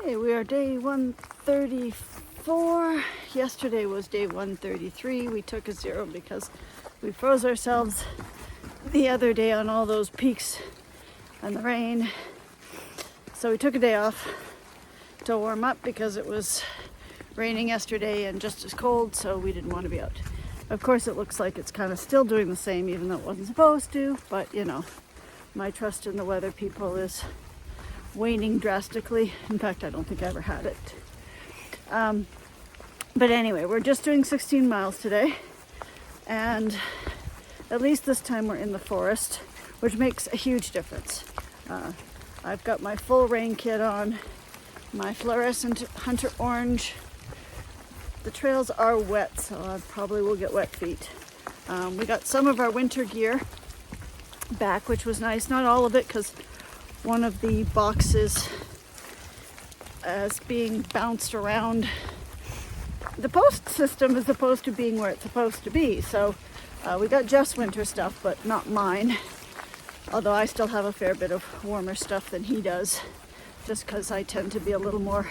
Okay, we are day 134. Yesterday was day 133. We took a 0 because we froze ourselves the other day on all those peaks and the rain. So we took a day off to warm up because it was raining yesterday and just as cold, so we didn't want to be out. Of course, it looks like it's kind of still doing the same, even though it wasn't supposed to, but you know, my trust in the weather people is waning drastically. In fact, I don't think I ever had it. But anyway, we're just doing 16 miles today, and at least this time we're in the forest, which makes a huge difference. I've got my full rain kit on, my fluorescent hunter orange. The trails are wet, so I probably will get wet feet. We got some of our winter gear back, which was nice. Not all of it, because one of the boxes is being bounced around. The post system is supposed to be where it's supposed to be, so we got Jeff's winter stuff, but not mine. Although I still have a fair bit of warmer stuff than he does, just because I tend to be a little more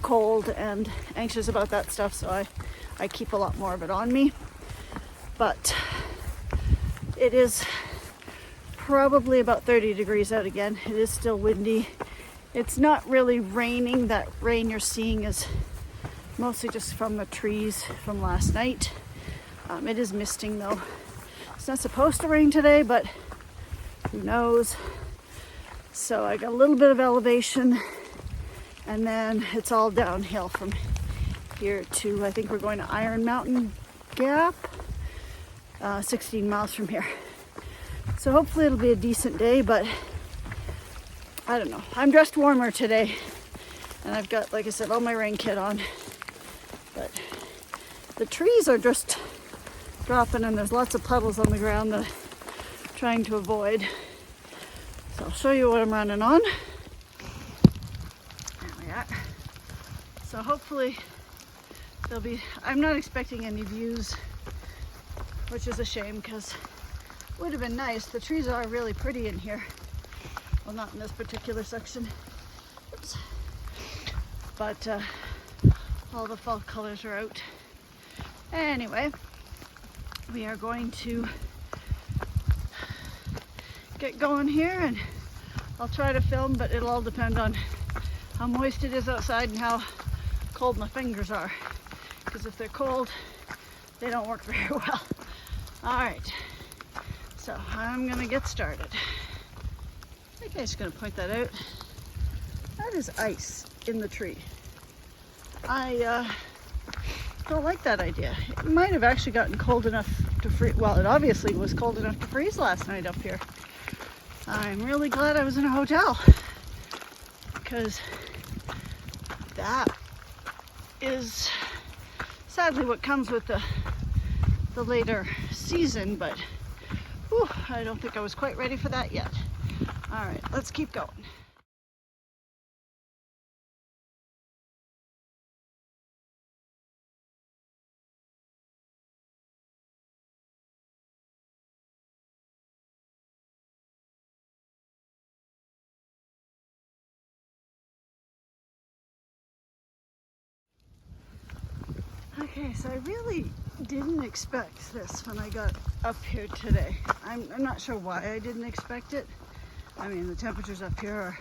cold and anxious about that stuff, so I keep a lot more of it on me. But it is probably about 30 degrees out again. It is still windy. It's not really raining. That rain you're seeing is mostly just from the trees from last night. It is misting though. It's not supposed to rain today, but who knows. So I got a little bit of elevation, and then it's all downhill from here to, I think we're going to Iron Mountain Gap, 16 miles from here. So hopefully it'll be a decent day, but I don't know. I'm dressed warmer today, and I've got, like I said, all my rain kit on. But the trees are just dropping, and there's lots of puddles on the ground that I'm trying to avoid. So I'll show you what I'm running on. There we are. So hopefully there'll be, I'm not expecting any views, which is a shame because it would have been nice. The trees are really pretty in here. Well, not in this particular section. Oops. But all the fall colors are out. Anyway, we are going to get going here, and I'll try to film, but it'll all depend on how moist it is outside and how cold my fingers are. Because if they're cold, they don't work very well. All right. So I'm gonna get started. Okay, just gonna point that out. That is ice in the tree. I don't like that idea. It might have actually gotten cold enough to freeze. Well, it obviously was cold enough to freeze last night up here. I'm really glad I was in a hotel, because that is sadly what comes with the later season, but whew, I don't think I was quite ready for that yet. All right, let's keep going. Okay, so I really didn't expect this when I got up here today. I'm not sure why I didn't expect it. I mean, the temperatures up here are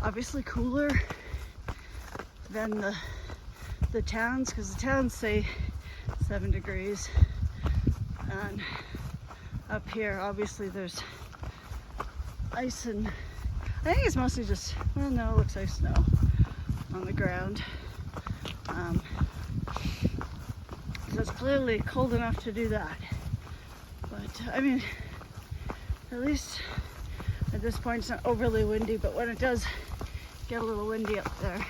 obviously cooler than the towns, because the towns say 7 degrees. And up here, obviously, there's ice, and I think it's mostly just, well, no, it looks like snow on the ground. So it's clearly cold enough to do that. But I mean, at least at this point it's not overly windy, but when it does get a little windy up there,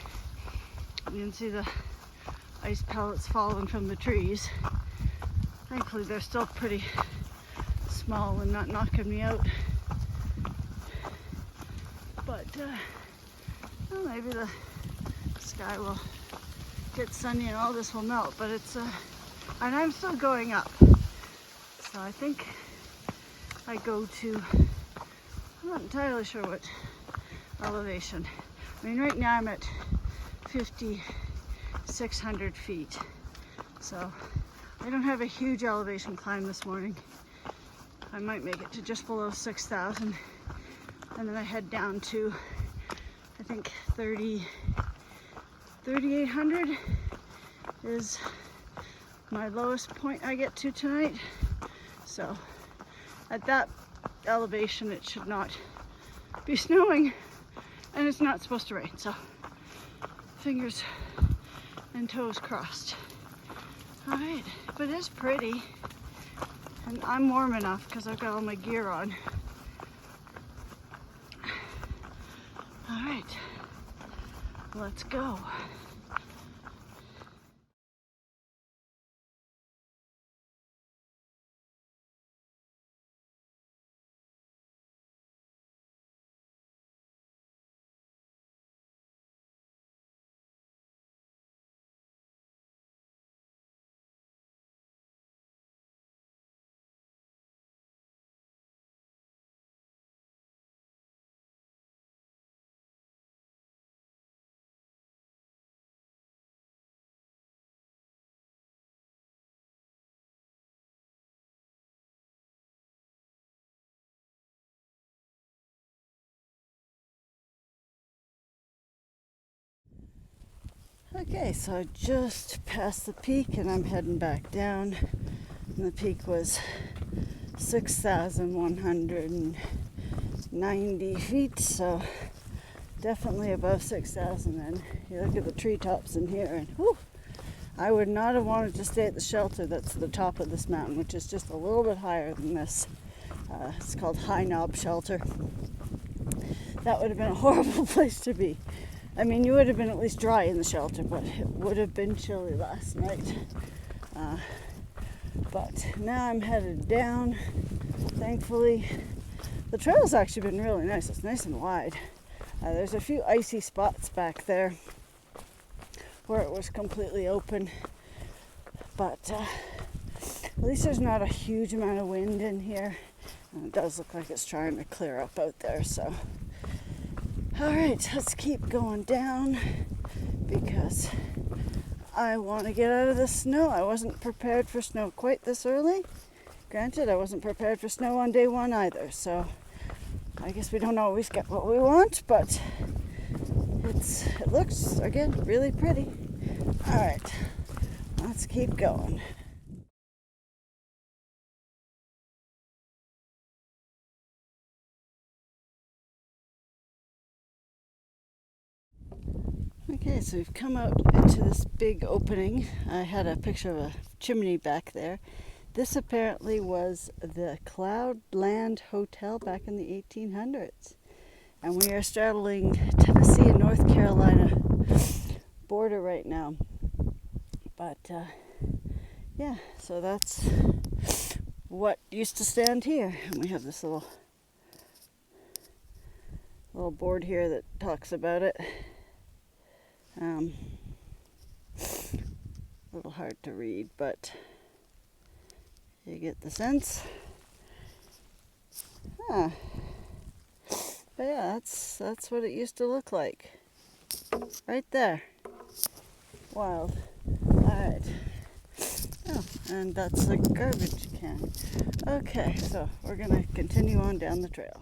you can see the ice pellets falling from the trees. Thankfully they're still pretty small and not knocking me out. But well, maybe the sky will get sunny and all this will melt, but it's and I'm still going up, so I think I go to, I'm not entirely sure what elevation. I mean, right now I'm at 5,600 feet. So I don't have a huge elevation climb this morning. I might make it to just below 6,000. And then I head down to, I think 3,800 is my lowest point I get to tonight. So at that elevation, it should not be snowing, and it's not supposed to rain. So fingers and toes crossed. All right, but it's pretty, and I'm warm enough because I've got all my gear on. All right, let's go. Okay, so I just passed the peak and I'm heading back down. And the peak was 6,190 feet, so definitely above 6,000. And you look at the treetops in here, and whew, I would not have wanted to stay at the shelter that's the top of this mountain, which is just a little bit higher than this. It's called High Knob Shelter. That would have been a horrible place to be. I mean, you would have been at least dry in the shelter, but it would have been chilly last night. But now I'm headed down, thankfully. The trail's actually been really nice. It's nice and wide. There's a few icy spots back there where it was completely open. But at least there's not a huge amount of wind in here. And it does look like it's trying to clear up out there, so. All right, let's keep going down because I want to get out of the snow. I wasn't prepared for snow quite this early. Granted, I wasn't prepared for snow on day one either, so I guess we don't always get what we want, but it looks, again, really pretty. All right, let's keep going. Okay, so we've come out into this big opening. I had a picture of a chimney back there. This apparently was the Cloudland Hotel back in the 1800s. And we are straddling Tennessee and North Carolina border right now. But yeah, so that's what used to stand here. And we have this little board here that talks about it. A little hard to read, but you get the sense. But yeah, that's what it used to look like. Right there. Wild. Alright. Oh, and that's the garbage can. Okay, so we're gonna continue on down the trail.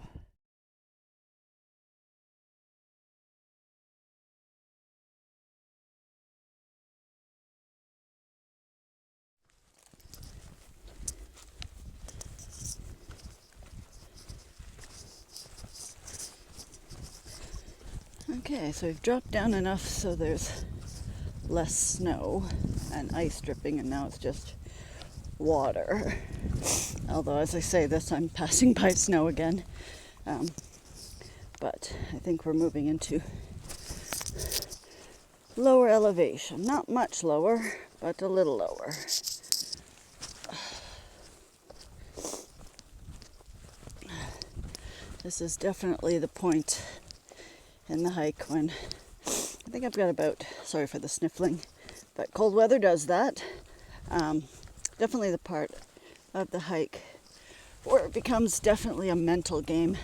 Okay, so we've dropped down enough so there's less snow and ice dripping, and now it's just water. Although, as I say this, I'm passing by snow again. But I think we're moving into lower elevation. Not much lower, but a little lower. This is definitely the point in the hike when I think I've got about, sorry for the sniffling, but cold weather does that. Definitely the part of the hike where it becomes definitely a mental game,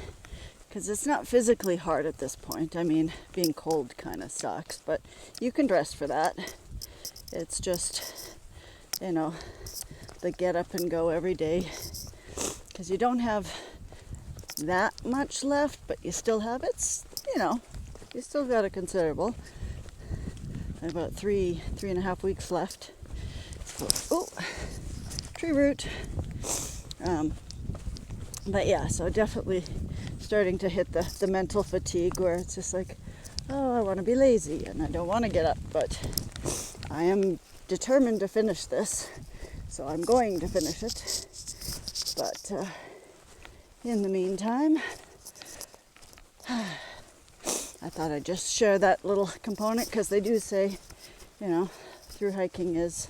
because it's not physically hard at this point. I mean, being cold kind of sucks, but you can dress for that. It's just, you know, the get up and go every day, because you don't have that much left, but you still have it, you know, you still got a considerable, about 3.5 weeks left. So, oh, tree root. But yeah, so definitely starting to hit the mental fatigue where it's just like, oh, I want to be lazy and I don't want to get up, but I am determined to finish this, so I'm going to finish it. But in the meantime, I thought I'd just share that little component, because they do say, you know, through hiking is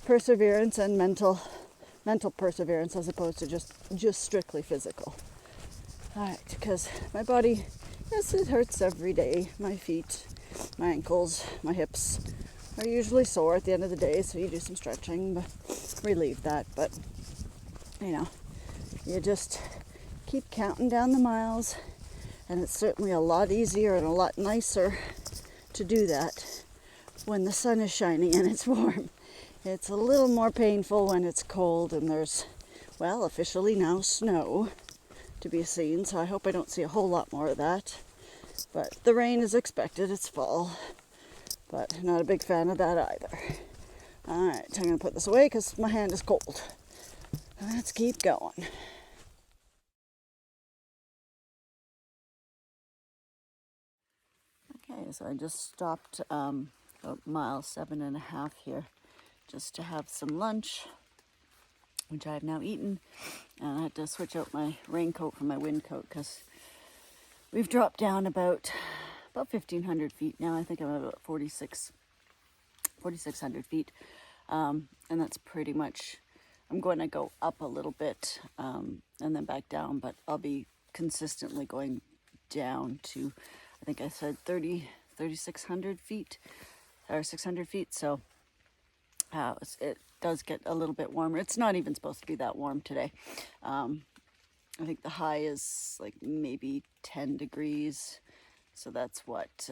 perseverance and mental perseverance, as opposed to just strictly physical. All right, because my body, yes, it hurts every day. My feet, my ankles, my hips are usually sore at the end of the day, so you do some stretching, but relieve that. But, you know, you just keep counting down the miles, and it's certainly a lot easier and a lot nicer to do that when the sun is shining and it's warm. It's a little more painful when it's cold and there's, well, officially now snow to be seen, so I hope I don't see a whole lot more of that. But the rain is expected, it's fall, but not a big fan of that either. All right, I'm going to put this away because my hand is cold. Let's keep going. Okay, so I just stopped about mile 7.5 here just to have some lunch, which I have now eaten. And I had to switch out my raincoat for my wind coat because we've dropped down about 1,500 feet now. I think I'm about 4,600 feet. And that's pretty much, I'm going to go up a little bit and then back down, but I'll be consistently going down to, I think I said 3,600 feet or 600 feet. So it does get a little bit warmer. It's not even supposed to be that warm today. I think the high is like maybe 10 degrees. So that's what,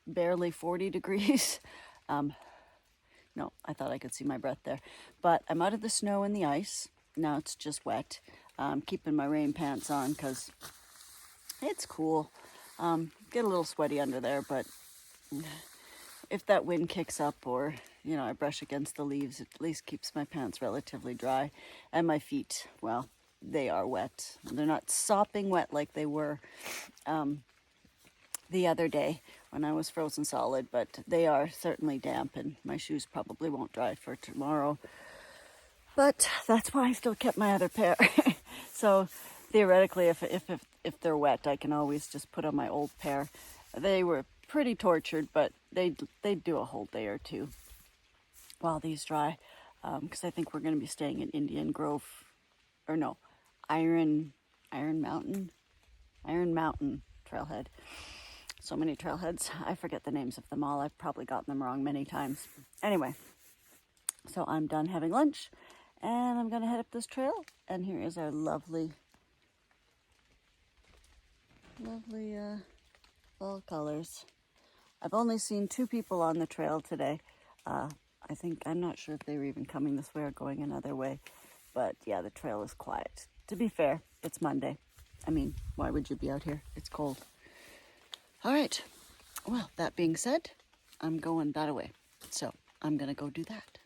barely 40 degrees. No, I thought I could see my breath there. But I'm out of the snow and the ice. Now it's just wet. I'm keeping my rain pants on because it's cool. Get a little sweaty under there, but if that wind kicks up or, you know, I brush against the leaves, it at least keeps my pants relatively dry. And my feet, well, they are wet. They're not sopping wet like they were the other day when I was frozen solid, but they are certainly damp, and my shoes probably won't dry for tomorrow. But that's why I still kept my other pair. So theoretically, if they're wet, I can always just put on my old pair. They were pretty tortured, but they'd do a whole day or two while these dry, because I think we're going to be staying in Indian Grove, or no, Iron Mountain Trailhead. So many trailheads, I forget the names of them all. I've probably gotten them wrong many times. Anyway, so I'm done having lunch, and I'm going to head up this trail, and here is our lovely fall colors. I've only seen 2 people on the trail today. I'm not sure if they were even coming this way or going another way, but yeah, the trail is quiet. To be fair, it's Monday. I mean, why would you be out here? It's cold. All right, well, that being said, I'm going that away, so I'm gonna go do that.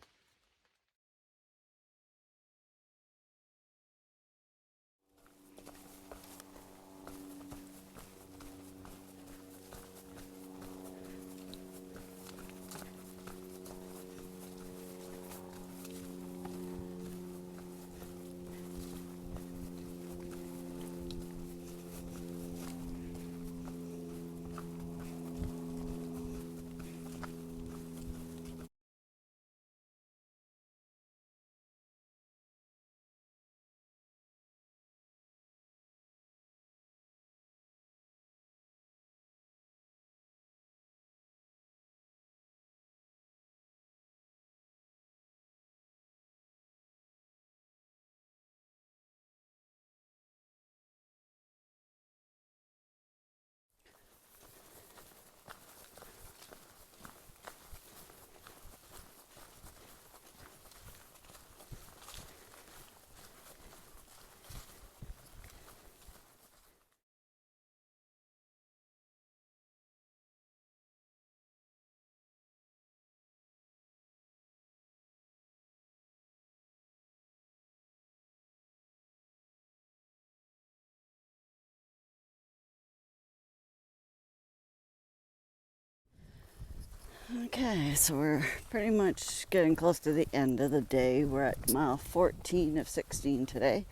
Okay, so we're pretty much getting close to the end of the day. We're at mile 14 of 16 today.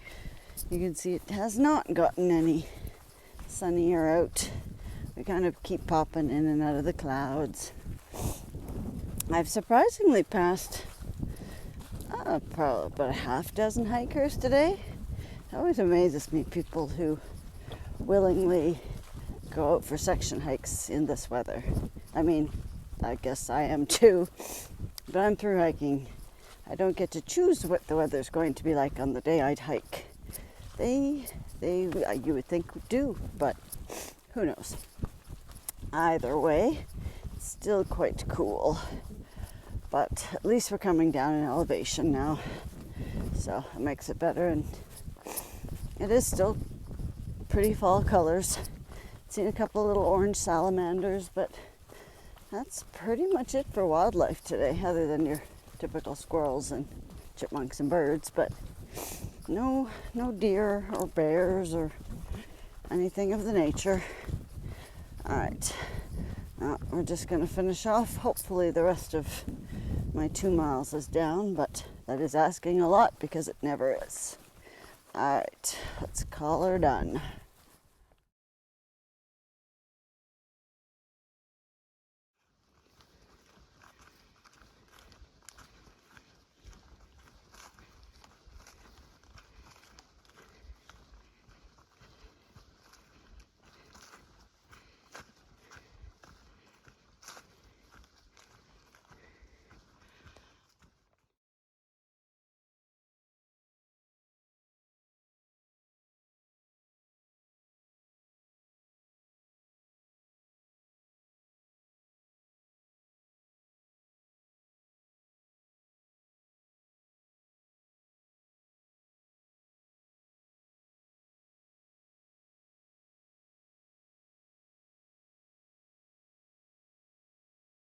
You can see it has not gotten any sunnier out. We kind of keep popping in and out of the clouds. I've surprisingly passed probably about a half dozen hikers today. It always amazes me, people who willingly go out for section hikes in this weather. I mean, I guess I am too, but I'm through hiking. I don't get to choose what the weather's going to be like on the day I'd hike. You would think do, but who knows. Either way, it's still quite cool, but at least we're coming down in elevation now, so it makes it better, and it is still pretty fall colors. Seen a couple little orange salamanders, but that's pretty much it for wildlife today, other than your typical squirrels and chipmunks and birds, but no deer or bears or anything of the nature. All right, now we're just going to finish off. Hopefully the rest of my 2 miles is down, but that is asking a lot because it never is. All right, let's call her done.